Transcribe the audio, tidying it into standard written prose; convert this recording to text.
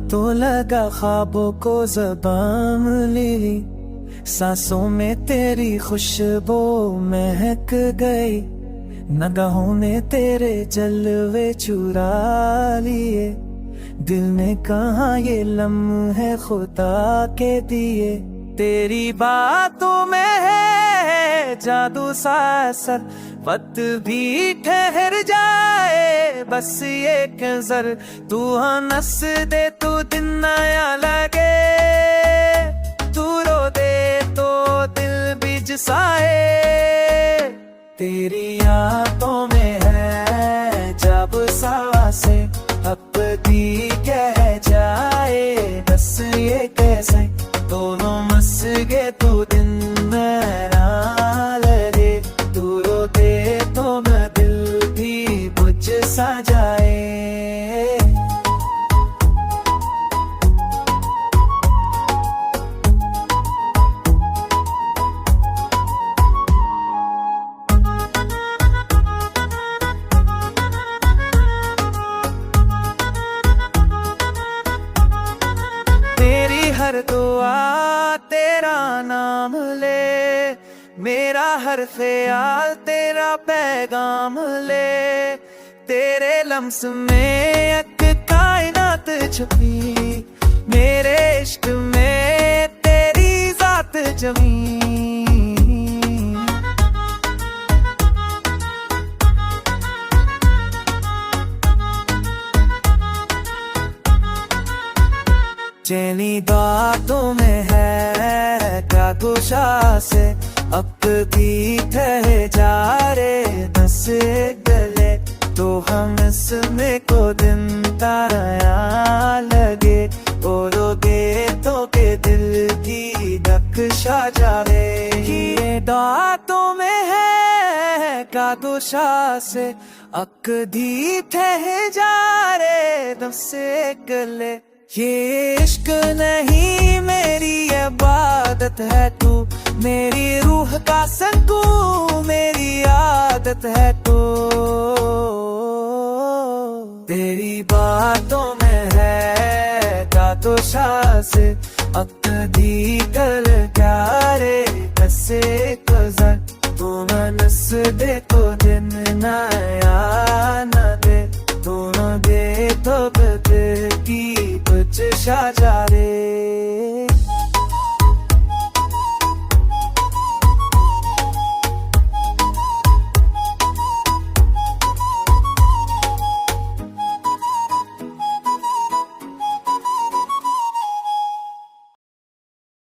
तो लगा ख्वाबों को ज़बान मिली, सांसों में तेरी खुशबू महक गई, निगाहों ने तेरे जलवे चुरा लिए, दिल ने कहा ये लम्हे खुदा के दिए। तेरी बातों में है जादू सा असर, वक्त भी ठहर जाए बस एक नजर, तू हंस दे तू दिन नया लगे, तू रो दे तो दिल भी जसाए। तेरी यादों में है जब सांसे अपनी कह जाए, बस ये कैसे दोनों मस गए तू दिन मेरा लगे, तू रो दे तो मैं दिल भी बुझ सा जाए। हर दुआ तेरा नाम ले, मेरा हर ख्याल तेरा पैगाम ले, तेरे लम्स में एक कायनात छुपी, मेरे इश्क में तेरी जात जमी। चैनी बातों में है क्या गुशा से, अब भी ठह जा रे दस गले, तो हम इसमें को दिन तारा लगे, बोलोगे तो के दिल की नक्शा जावे। ये बातों में है क्या गुशा से, अब भी ठह जा रे दस गले, ये इश्क नहीं मेरी इबादत है तू, मेरी रूह का सुकून मेरी आदत है तू। तेरी बातों में है क्या तो से, अक्दी कल क्या रे कसे गुजर, तू मनस दे तो दिन नया न दे, दोनों दे तो बदल की कुछ शाजा रे।